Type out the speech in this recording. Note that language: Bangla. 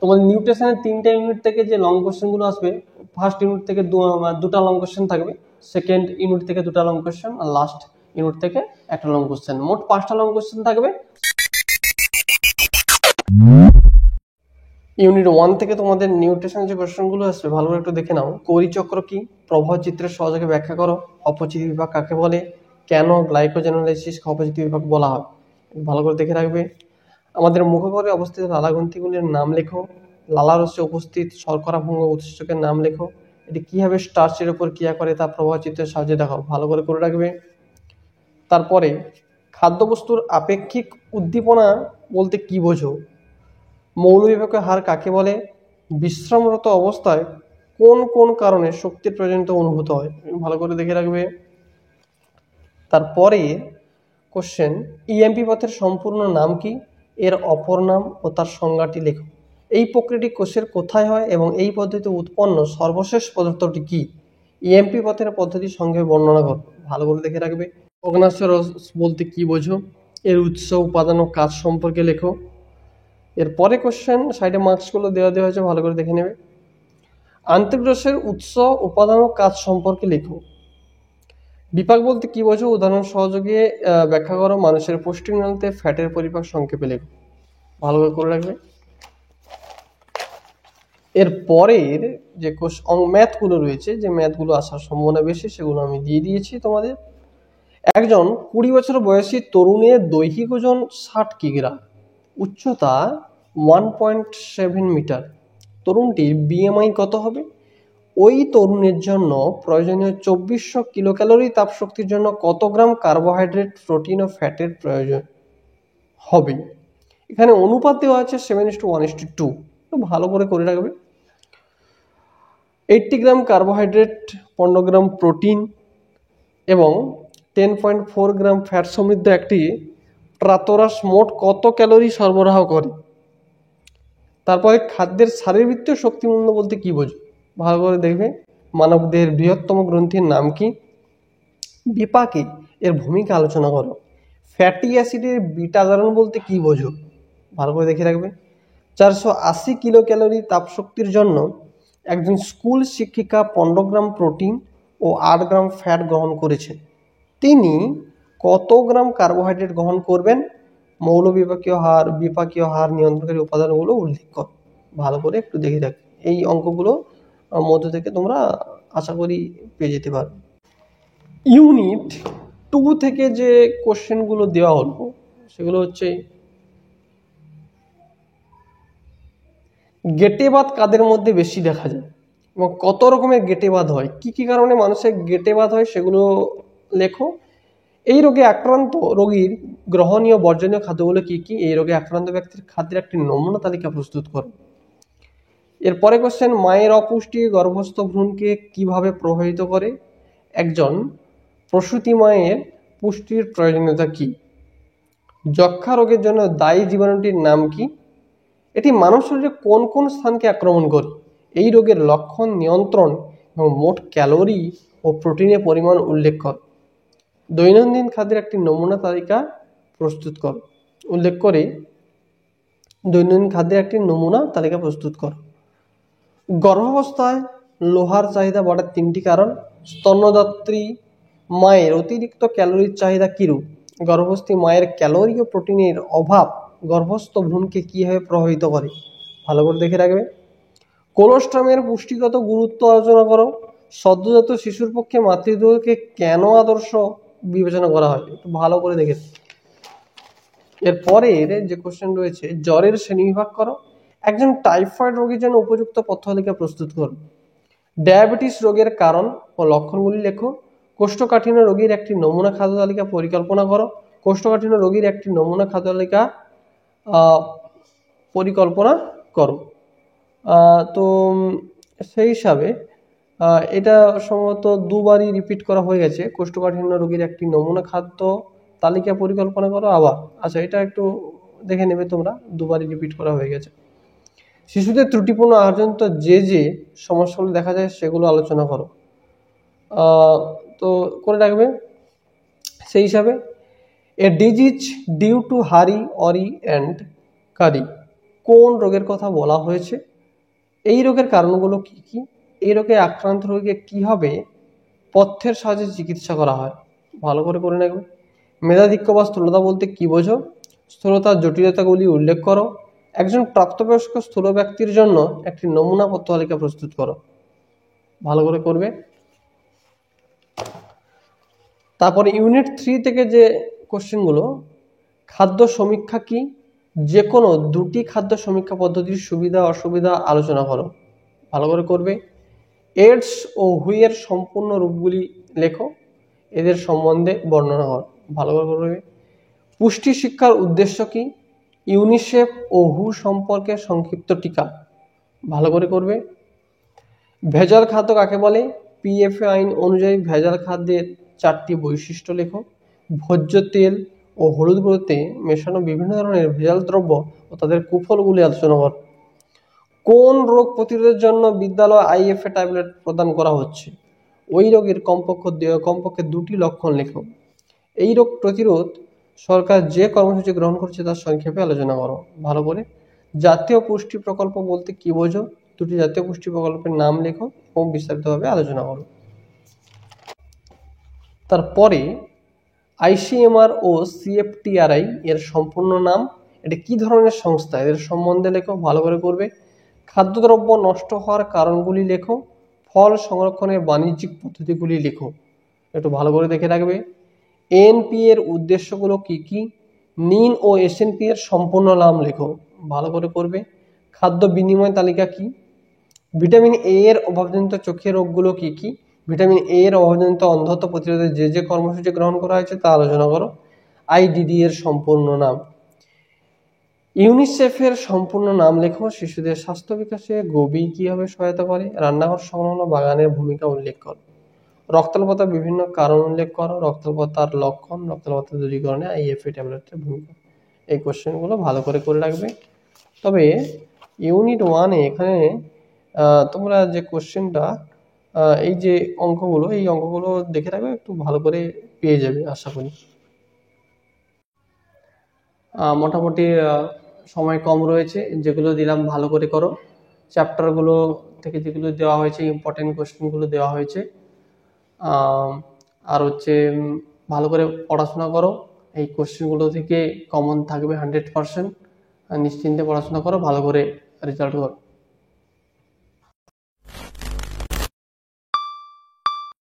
তোমাদের নিউট্রিশনের 3টা ইউনিট থেকে যে লং কোশ্চেনগুলো আসবে, ফার্স্ট ইউনিট থেকে দুটা লং কোশ্চেন থাকবে, সেকেন্ড ইউনিট থেকে দুটা লং কোশ্চেন, আর লাস্ট ইউনিট থেকে একটা লং কোশ্চেন, মোট 5টা লং কোশ্চেন থাকবে। ইউনিট 1 থেকে তোমাদের নিউট্রিশন যে কোশ্চেনগুলো আসবে ভালো করে একটু দেখে নাও। কৌরি চক্র কি, প্রবাহ চিত্রের সহযোগে ব্যাখ্যা করো, অপচিতি বিভাগ কাকে বলে, কেন গ্লাইকোজেনোলাইসিস অপচিতি বিভাগ বলা হয়, ভালো করে দেখে রাখবে। আমাদের মুখগহ্বরে অবস্থিত লালাগ্রন্থিগুলির নাম লেখো, লালারসে উপস্থিত শর্করা ভঙ্গ উৎসেচকের নাম লেখো, এটি কিভাবে স্টার্চের উপর ক্রিয়া করে তা প্রবাহ চিত্রের সাহায্যে দেখাও, ভালো করে রাখবে। তারপরে খাদ্যবস্তুর আপেক্ষিক উদ্দীপনা বলতে কি বোঝো, মৌলবিভাগের হার কাকে বলে, বিশ্রামরত অবস্থায় কোন কোন কারণে শক্তির প্রয়োজনীয়তা অনুভূত হয়, ভালো করে দেখে রাখবে। তারপরে কোশ্চেন, ইএমপি পথের সম্পূর্ণ নাম কি, এর অপর নাম ও তার সংজ্ঞাটি লেখো। এই প্রক্রিয়াটি কোষের কোথায় হয় এবং এই পদ্ধতিতে উৎপন্ন সর্বশেষ পদার্থটি কি, ইএমপি পথের পদ্ধতি সঙ্গে বর্ণনা করো, ভালো করে দেখে রাখবে। অগ্ন্যাশয় বলতে কি বোঝো, এর উৎস উপাদান ও কাজ সম্পর্কে লেখো। এরপরে কোশ্চেন, সাইডে মার্কসগুলো দেওয়া হয়েছে, ভালো করে দেখে নেবে। আন্তরিক রসের উৎস উপাদান ও কাজ সম্পর্কে লেখো। বিপাক বলতে কি বোঝো, উদাহরণ সহযোগে ব্যাখ্যা করো। মানুষের পুষ্টিনালীতে ফ্যাটের পরিপাক সংক্ষেপে লেখো, ভালো করে রাখবে। এর পরের যে ম্যাথগুলো রয়েছে, যে ম্যাথগুলো আসার সম্ভাবনা বেশি সেগুলো আমি দিয়ে দিয়েছি তোমাদের। একজন 20 বছর বয়সী তরুণের দৈহিক ওজন 60 কিগ্রা, উচ্চতা 1.7 মিটার, তরুণটির বিএমআই কত হবে? ওই তরুণের জন্য প্রয়োজনীয় 2400 কিলো ক্যালোরি তাপশক্তির জন্য কত গ্রাম কার্বোহাইড্রেট, প্রোটিন ও ফ্যাটের প্রয়োজন হবে? এখানে অনুপাত দেওয়া আছে 7:1:2, একটু ভালো করে রাখবে। 80 গ্রাম কার্বোহাইড্রেট, 15 গ্রাম প্রোটিন এবং 10.4 গ্রাম ফ্যাট সমৃদ্ধ একটি প্রাতরাশ মোট কত ক্যালোরি সরবরাহ করে? তারপরে খাদ্যের শারীরবৃত্তীয় শক্তিমূল্য বলতে কি বোঝো, ভালো করে দেখবে। মানবদেহের বৃহত্তম গ্রন্থির নাম কি? বিপাকে এর ভূমিকা আলোচনা করো। ফ্যাটি অ্যাসিডের বিটা জারণ বলতে কি বোঝো, ভালো করে দেখে রাখবে। 480 কিলো ক্যালোরি তাপশক্তির জন্য একজন স্কুল শিক্ষিকা 15 গ্রাম প্রোটিন ও 8 গ্রাম ফ্যাট গ্রহণ করেছেন, তিনি কত গ্রাম কার্বোহাইড্রেট গ্রহণ করবেন? মৌলবিপাকীয় হার, বিপাকীয় হার নিয়ন্ত্রণকারী উপাদানগুলো উল্লেখ কর, ভালো করে একটু দেখে রাখ। এই অঙ্কগুলো মধ্য থেকে তোমরা আশা করি পেয়ে যেতে পারবে। ইউনিট 2 থেকে যে কোশ্চেনগুলো দেওয়া হলো সেগুলো হচ্ছে, গেটেবাত কাদের মধ্যে বেশি দেখা যায় এবং কত রকমের গেটেবাত হয়, কি কি কারণে মানুষের গেটেবাত হয় সেগুলো লেখো। এই রোগে আক্রান্ত রোগীর গ্রহণীয় বর্জনীয় খাদ্যগুলো কি কি, এই রোগে আক্রান্ত ব্যক্তির খাদ্যের একটি নমুনা তালিকা প্রস্তুত করো। এরপরে কোশ্চেন, মায়ের অপুষ্টি গর্ভস্থ ভ্রূণকে কিভাবে প্রভাবিত করে? একজন প্রসূতি মায়ের পুষ্টির প্রয়োজনীয়তা কি? যক্ষা রোগের জন্য দায়ী জীবাণুটির নাম কি? এটি মানব শরীরে কোন কোন স্থানকে আক্রমণ করে? এই রোগের লক্ষণ, নিয়ন্ত্রণ এবং মোট ক্যালোরি ও প্রোটিনের পরিমাণ উল্লেখ কর। দৈনন্দিন খাদ্যের একটি নমুনা তালিকা প্রস্তুত কর, উল্লেখ করে দৈনন্দিন খাদ্যের একটি নমুনা তালিকা প্রস্তুত কর। গর্ভাবস্থায় লোহার চাহিদা বাড়ার 3টি কারণ। স্তন্যদাত্রী মায়ের অতিরিক্ত ক্যালোরির চাহিদা কিরূপ? গর্ভবতী মায়ের ক্যালোরি ও প্রোটিনের অভাব গর্ভস্থ ভ্রূণকে কিভাবে প্রভাবিত করে, ভালো করে দেখে রাখবে। কোলোস্ট্রামের পুষ্টিগত গুরুত্ব আলোচনা করো। সদ্যজাত শিশুর পক্ষে মাতৃদুগ্ধকে কেন আদর্শ বিবেচনা করা হয়, একটু ভালো করে দেখে। এরপরের যে কোশ্চেন রয়েছে, জ্বরের শ্রেণীবিভাগ করো। একজন টাইফয়েড রোগীর জন্য উপযুক্ত পথ্যতালিকা প্রস্তুত করো। ডায়াবেটিস রোগের কারণ ও লক্ষণগুলি লেখো। কোষ্ঠকাঠিন্য রোগীর একটি নমুনা খাদ্য তালিকা পরিকল্পনা করো। কোষ্ঠকাঠিন্য রোগীর একটি নমুনা খাদ্য তালিকা পরিকল্পনা করো। তো সেই হিসাবে এটা সম্ভবত দুবারই রিপিট করা হয়ে গেছে। কোষ্ঠকাঠিন্য রোগীর একটি নমুনা খাদ্য তালিকা পরিকল্পনা করো। আবার আচ্ছা, এটা একটু দেখে নেবে তোমরা, দুবারই রিপিট করা হয়ে গেছে। শিশুদের ত্রুটিপূর্ণ আহারজনিত যে সমস্যাগুলো দেখা যায় সেগুলো আলোচনা করো, তো করে রাখবে। সেই হিসাবে, এ ডিজিজ ডিউ টু হারি অরি অ্যান্ড কারি কোন রোগের কথা বলা হয়েছে, এই রোগের কারণগুলো কি কি, এই রোগে আক্রান্ত রোগীকে কিভাবে পথ্যের সাহায্যে চিকিৎসা করা হয়, ভালো করে করে নেবে। মেধাধিক্য বা স্থূলতা বলতে কি বোঝো, স্থূলতার জটিলতাগুলি উল্লেখ করো। একজন প্রাপ্তবয়স্ক স্থূল ব্যক্তির জন্য একটি নমুনা পথ্যতালিকা প্রস্তুত করো, ভালো করে করবে। তারপরে ইউনিট 3 থেকে যে কোশ্চেনগুলো, খাদ্য সমীক্ষা কি, যে কোনো দুটি খাদ্য সমীক্ষা পদ্ধতির সুবিধা অসুবিধা আলোচনা করো, ভালো করে করবে। এডস ও হুইয়ের সম্পূর্ণ রূপগুলি লেখো, এদের সম্বন্ধে বর্ণনা করো, ভালো করে করবে। পুষ্টি শিক্ষার উদ্দেশ্য কি, ইউনিসেফ ও হু সম্পর্কে সংক্ষিপ্ত টিকা, ভালো করে করবে। ভেজাল খাদ্য কাকে বলে, পিএফএ আইন অনুযায়ী ভেজাল খাদ্যের 4টি বৈশিষ্ট্য লেখো। ভোজ্য তেল ও হলুদ গুঁড়োতে মেশানো বিভিন্ন ধরনের ভেজাল দ্রব্য ও তাদের কুফলগুলি আলোচনা কর। কোন রোগ প্রতিরোধের জন্য বিদ্যালয়ে আইএফএ ট্যাবলেট প্রদান করা হচ্ছে, ওই রোগের কমপক্ষে 2টি লক্ষণ লেখো। এই রোগ প্রতিরোধ সরকার যে কর্মসূচি গ্রহণ করছে তার সংক্ষেপে আলোচনা করো, ভালো করে। জাতীয় পুষ্টি প্রকল্প বলতে কি বোঝো, 2টি জাতীয় পুষ্টি প্রকল্পের নাম লেখো এবং বিস্তারিতভাবে আলোচনা করো। তারপরে আইসিএমআর ও সিএফটিআরআই এর সম্পূর্ণ নাম, এটা কি ধরনের সংস্থা, এদের সম্বন্ধে লেখো, ভালো করে করবে। খাদ্যদ্রব্য নষ্ট হওয়ার কারণগুলি লেখো। ফল সংরক্ষণের বাণিজ্যিক পদ্ধতিগুলি লেখো, একটু ভালো করে দেখে রাখবে। এনপি এর উদ্দেশ্যগুলো কি কি, নিন ও এসএনপি এর সম্পূর্ণ নাম লেখো, ভালো করে করবে। খাদ্য বিনিময় তালিকা কি, ভিটামিন এ এর অভাবজনিত চোখের রোগগুলো কি কি, ভিটামিন এ এর অভাবজনিত অন্ধত্ব প্রতিরোধে যে যে কর্মসূচি গ্রহণ করা হয়েছে তা আলোচনা করো। আইডিডি এর সম্পূর্ণ নাম। ইউনিসেফের সম্পূর্ণ নাম লেখো। শিশুদের স্বাস্থ্য বিকাশে গবি কিভাবে সহায়তা করে, রান্নাঘর সংলগ্ন বাগানের ভূমিকা উল্লেখ করো। রক্তাল্পতার বিভিন্ন কারণ উল্লেখ করো। রক্তাল্পতার লক্ষণ, রক্তাল্পতা দূরীকরণে আইএফএ ট্যাবলেটের ভূমিকা। এই কোশ্চেনগুলো ভালো করে করে রাখবে। তবে ইউনিট 1-এ এখানে তোমরা যে কোশ্চেনটা, এই যে অঙ্কগুলো, এই অঙ্কগুলো দেখে রাখবে, একটু ভালো করে পেয়ে যাবে আশা করি। মোটামুটি সময় কম রয়েছে, যেগুলো দিলাম ভালো করে করো। চ্যাপ্টারগুলো থেকে যেগুলো দেওয়া হয়েছে, ইম্পর্টেন্ট কোশ্চেনগুলো দেওয়া হয়েছে। আর হচ্ছে ভালো করে পড়াশোনা করো, এই কোশ্চেনগুলো থেকে কমন থাকবে 100%। নিশ্চিন্তে পড়াশোনা করো, ভালো করে রেজাল্ট করো।